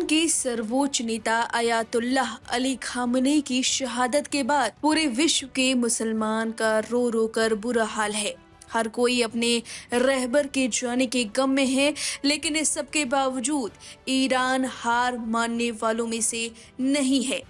के सर्वोच्च नेता अयातुल्लाह अली खामनेई की शहादत के बाद पूरे विश्व के मुसलमान का रो रो कर बुरा हाल है। हर कोई अपने रहबर के जाने के गम में है, लेकिन इस सब के बावजूद ईरान हार मानने वालों में से नहीं है।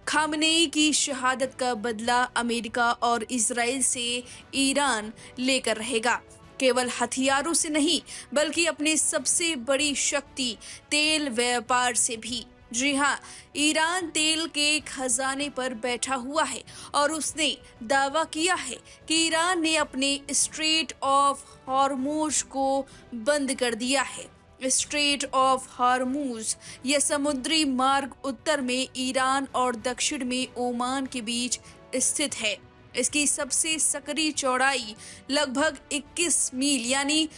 खामनेई की शहादत का बदला अमेरिका और इजराइल से ईरान लेकर रहेगा, केवल हथियारों से नहीं बल्कि अपनी सबसे बड़ी शक्ति तेल व्यापार से भी। जी हाँ, ईरान तेल के खजाने पर बैठा हुआ है और उसने दावा किया है कि ईरान ने अपने स्ट्रेट ऑफ हॉर्मुज को बंद कर दिया है। स्ट्रेट ऑफ हॉर्मुज यह समुद्री मार्ग उत्तर में ईरान और दक्षिण में ओमान के बीच स्थित है। इसकी सबसे सकरी चौड़ाई लगभग 21 मील यानी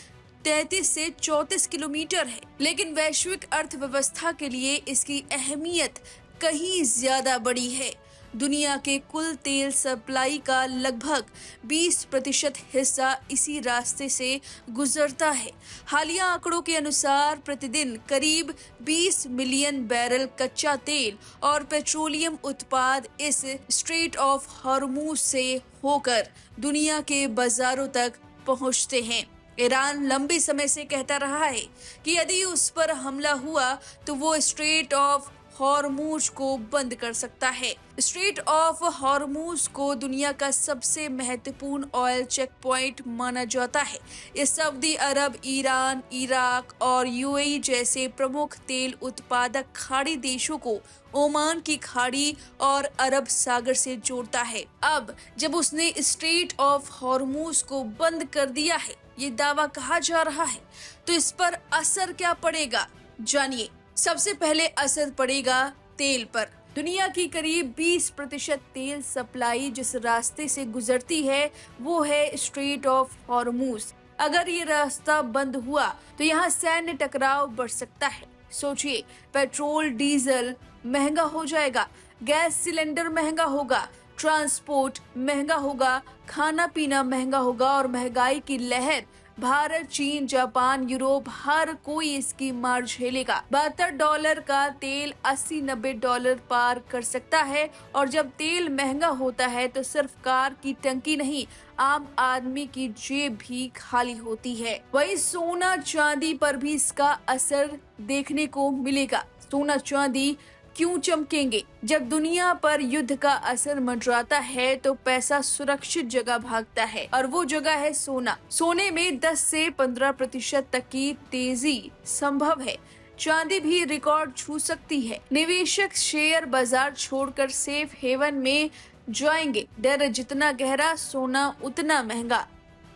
33 से 34 किलोमीटर है, लेकिन वैश्विक अर्थव्यवस्था के लिए इसकी अहमियत कहीं ज्यादा बड़ी है। दुनिया के कुल तेल सप्लाई का लगभग 20% हिस्सा इसी रास्ते से गुजरता है। हालिया आंकड़ों के अनुसार प्रतिदिन करीब 20 मिलियन बैरल कच्चा तेल और पेट्रोलियम उत्पाद इस स्ट्रेट ऑफ हॉर्मुज से होकर दुनिया के बाजारों तक पहुंचते हैं। ईरान लंबे समय से कहता रहा है कि यदि उस पर हमला हुआ तो वो स्ट्रेट ऑफ हॉर्मुज को बंद कर सकता है। स्ट्रेट ऑफ हॉर्मुज को दुनिया का सबसे महत्वपूर्ण ऑयल चेक पॉइंट माना जाता है। ये सऊदी अरब, ईरान, इराक और यूएई जैसे प्रमुख तेल उत्पादक खाड़ी देशों को ओमान की खाड़ी और अरब सागर से जोड़ता है। अब जब उसने स्ट्रेट ऑफ हॉर्मुज को बंद कर दिया है, ये दावा कहा जा रहा है, तो इस पर असर क्या पड़ेगा, जानिए। सबसे पहले असर पड़ेगा तेल पर। दुनिया की करीब 20% तेल सप्लाई जिस रास्ते से गुजरती है वो है स्ट्रेट ऑफ हॉर्मुज। अगर ये रास्ता बंद हुआ तो यहाँ सैन्य टकराव बढ़ सकता है। सोचिए, पेट्रोल डीजल महंगा हो जाएगा, गैस सिलेंडर महंगा होगा, ट्रांसपोर्ट महंगा होगा, खाना पीना महंगा होगा और महंगाई की लहर भारत, चीन, जापान, यूरोप हर कोई इसकी मार झेलेगा। $72 का तेल $80-90 पार कर सकता है और जब तेल महंगा होता है तो सिर्फ कार की टंकी नहीं, आम आदमी की जेब भी खाली होती है। वही सोना चांदी पर भी इसका असर देखने को मिलेगा। सोना चांदी क्यों चमकेंगे? जब दुनिया पर युद्ध का असर मंडराता है तो पैसा सुरक्षित जगह भागता है और वो जगह है सोना। सोने में 10 से 15% तक की तेजी संभव है। चांदी भी रिकॉर्ड छू सकती है। निवेशक शेयर बाजार छोड़कर सेफ हेवन में जाएंगे। डर जितना गहरा, सोना उतना महंगा।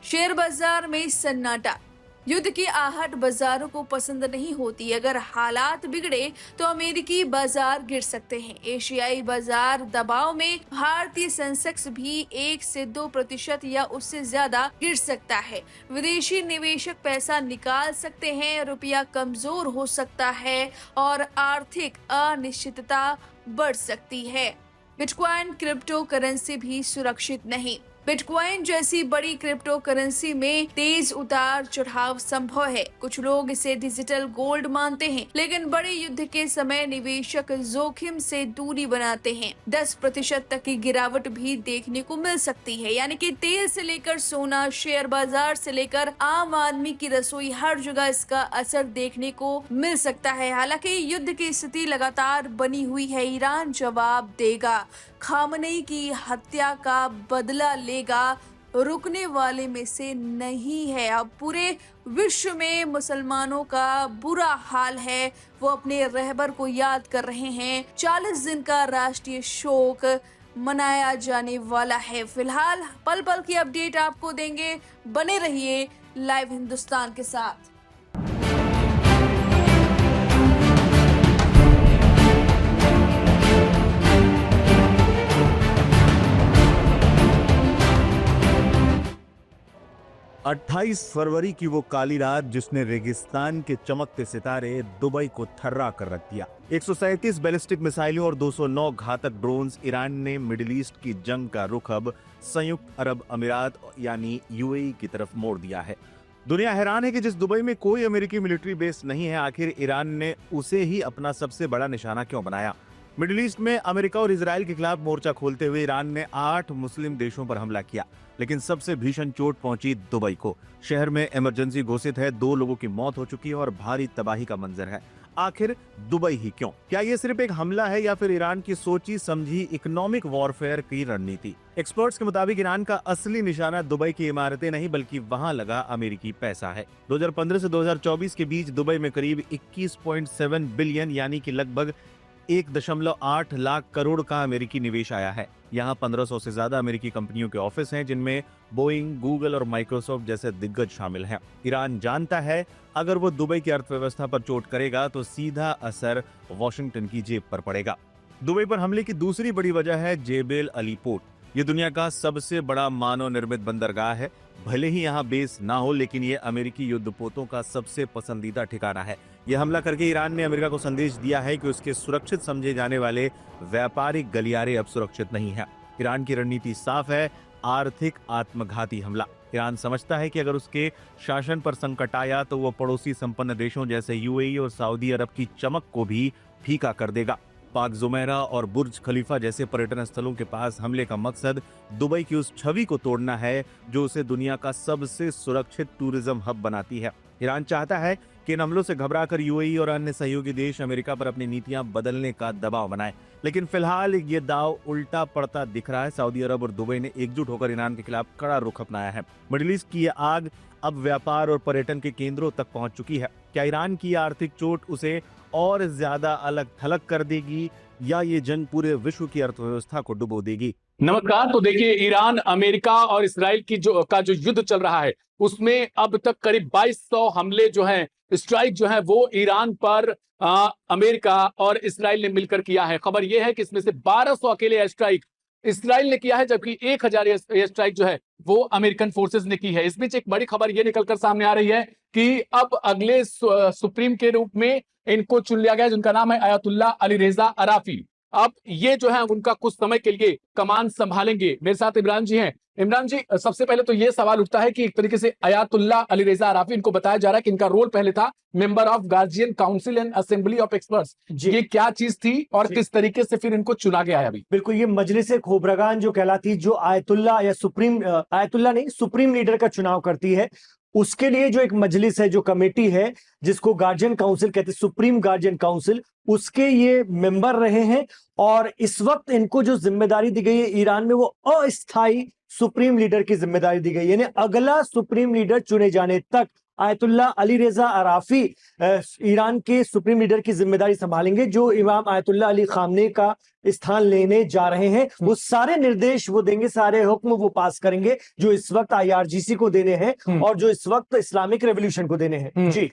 शेयर बाजार में सन्नाटा। युद्ध की आहट बाजारों को पसंद नहीं होती। अगर हालात बिगड़े तो अमेरिकी बाजार गिर सकते हैं। एशियाई बाजार दबाव में भारतीय सेंसेक्स भी 1 से 2% या उससे ज्यादा गिर सकता है। विदेशी निवेशक पैसा निकाल सकते हैं, रुपया कमजोर हो सकता है और आर्थिक अनिश्चितता बढ़ सकती है। बिटकॉइन क्रिप्टो करेंसी भी सुरक्षित नहीं। बिटकॉइन जैसी बड़ी क्रिप्टो करेंसी में तेज उतार चढ़ाव संभव है। कुछ लोग इसे डिजिटल गोल्ड मानते हैं, लेकिन बड़े युद्ध के समय निवेशक जोखिम से दूरी बनाते हैं। 10% तक की गिरावट भी देखने को मिल सकती है। यानी कि तेल से लेकर सोना, शेयर बाजार से लेकर आम आदमी की रसोई, हर जगह इसका असर देखने को मिल सकता है। हालांकि युद्ध की स्थिति लगातार बनी हुई है। ईरान जवाब देगा, खामनेई की हत्या का बदला लेगा, रुकने वाले में से नहीं है। अब पूरे विश्व में मुसलमानों का बुरा हाल है। वो अपने रहबर को याद कर रहे हैं। 40 दिन का राष्ट्रीय शोक मनाया जाने वाला है। फिलहाल पल पल की अपडेट आपको देंगे। बने रहिए लाइव हिंदुस्तान के साथ। 28 फरवरी की वो काली रात जिसने रेगिस्तान के चमकते सितारे दुबई को थर्रा कर रख दिया। 137 बैलिस्टिक मिसाइलों और 209 घातक ड्रोन्स। ईरान ने मिडिल ईस्ट की जंग का रुख अब संयुक्त अरब अमीरात यानी यूएई की तरफ मोड़ दिया है। दुनिया हैरान है कि जिस दुबई में कोई अमेरिकी मिलिट्री बेस नहीं है, आखिर ईरान ने उसे ही अपना सबसे बड़ा निशाना क्यों बनाया। मिडिल ईस्ट में अमेरिका और इजराइल के खिलाफ मोर्चा खोलते हुए ईरान ने 8 मुस्लिम देशों पर हमला किया, लेकिन सबसे भीषण चोट पहुंची दुबई को। शहर में इमरजेंसी घोषित है, 2 लोगों की मौत हो चुकी है और भारी तबाही का मंजर है। आखिर दुबई ही क्यों? क्या ये सिर्फ एक हमला है या फिर ईरान की सोची समझी इकोनॉमिक वॉरफेयर की रणनीति? एक्सपर्ट्स के मुताबिक ईरान का असली निशाना दुबई की इमारतें नहीं बल्कि वहां लगा अमेरिकी पैसा है। 2015 से 2024 के बीच दुबई में करीब 21.7 बिलियन यानी कि लगभग 1.8 लाख करोड़ का अमेरिकी निवेश आया है। यहाँ 1500 से ज्यादा अमेरिकी कंपनियों के ऑफिस हैं, जिनमें बोइंग, गूगल और माइक्रोसॉफ्ट जैसे दिग्गज शामिल हैं। ईरान जानता है अगर वो दुबई की अर्थव्यवस्था पर चोट करेगा तो सीधा असर वॉशिंगटन की जेब पर पड़ेगा। दुबई पर हमले की दूसरी बड़ी वजह है जेबेल अली पोर्ट। ये दुनिया का सबसे बड़ा मानव निर्मित बंदरगाह है। भले ही यहाँ बेस ना हो, लेकिन ये अमेरिकी युद्धपोतों का सबसे पसंदीदा ठिकाना है। यह हमला करके ईरान ने अमेरिका को संदेश दिया है कि उसके सुरक्षित समझे जाने वाले व्यापारिक गलियारे अब सुरक्षित नहीं है। ईरान की रणनीति साफ है, आर्थिक आत्मघाती हमला। ईरान समझता है कि अगर उसके शासन पर संकट आया तो वो पड़ोसी संपन्न देशों जैसे यूएई और सऊदी अरब की चमक को भी फीका कर देगा। पाक जुमेरा और बुर्ज खलीफा जैसे पर्यटन स्थलों के पास हमले का मकसद दुबई की उस छवि को तोड़ना है जो उसे दुनिया का सबसे सुरक्षित टूरिज्म हब बनाती है। ईरान चाहता है कि इन हमलों से घबराकर यूएई और अन्य सहयोगी देश अमेरिका पर अपनी नीतियां बदलने का दबाव बनाए, लेकिन फिलहाल ये दाव उल्टा पड़ता दिख रहा है। सऊदी अरब और दुबई ने एकजुट होकर ईरान के खिलाफ कड़ा रुख अपनाया है। मिडिल ईस्ट की ये आग अब व्यापार और पर्यटन के केंद्रों तक पहुंच चुकी है। क्या ईरान की आर्थिक चोट उसे और ज्यादा अलग थलग कर देगी या ये जंग पूरे विश्व की अर्थव्यवस्था को डुबो देगी? नमस्कार। तो देखिए, ईरान, अमेरिका और इसराइल की जो युद्ध चल रहा है, उसमें अब तक करीब 2200 हमले जो हैं, स्ट्राइक जो है वो ईरान पर अमेरिका और इसराइल ने मिलकर किया है। खबर यह है कि इसमें से 1200 अकेले एयर स्ट्राइक इसराइल ने किया है, जबकि 1000 एयर स्ट्राइक जो है वो अमेरिकन फोर्सेस ने की है। इस बीच एक बड़ी खबर यह निकलकर सामने आ रही है कि अब अगले सुप्रीम के रूप में इनको चुन लिया गया, जिनका नाम है अयातुल्लाह अली रेजा अराफी। अब ये जो है उनका कुछ समय के लिए कमान संभालेंगे। मेरे साथ इमरान जी हैं। इमरान जी, सबसे पहले तो ये सवाल उठता है कि एक तरीके से अयातुल्लाह अली रेजा अराफी, इनको बताया जा रहा है कि इनका रोल पहले था member of guardian council and assembly of experts. ये क्या चीज थी और किस तरीके से फिर इनको चुना गया है? अभी बिल्कुल, ये मजलिस खोबरगान जो कहलाती, जो आयतुल्लाह या आयतुल्लाह नहीं, सुप्रीम लीडर का चुनाव करती है, उसके लिए जो एक मजलिस है, जो कमेटी है, जिसको गार्जियन काउंसिल कहते हैं, सुप्रीम गार्जियन काउंसिल, उसके ये मेंबर रहे हैं। और इस वक्त इनको जो जिम्मेदारी दी गई है ईरान में, वो अस्थायी सुप्रीम लीडर की जिम्मेदारी दी गई है, यानी अगला सुप्रीम लीडर चुने जाने तक आयतुल्लाह अली रेजा अराफी ईरान के सुप्रीम लीडर की जिम्मेदारी संभालेंगे। जो इमाम आयतुल्लाह अली खामने का स्थान लेने जा रहे हैं, वो सारे निर्देश वो देंगे, सारे हुक्म वो पास करेंगे जो इस वक्त आईआरजीसी को देने हैं और जो इस वक्त इस्लामिक रेवोल्यूशन को देने हैं। जी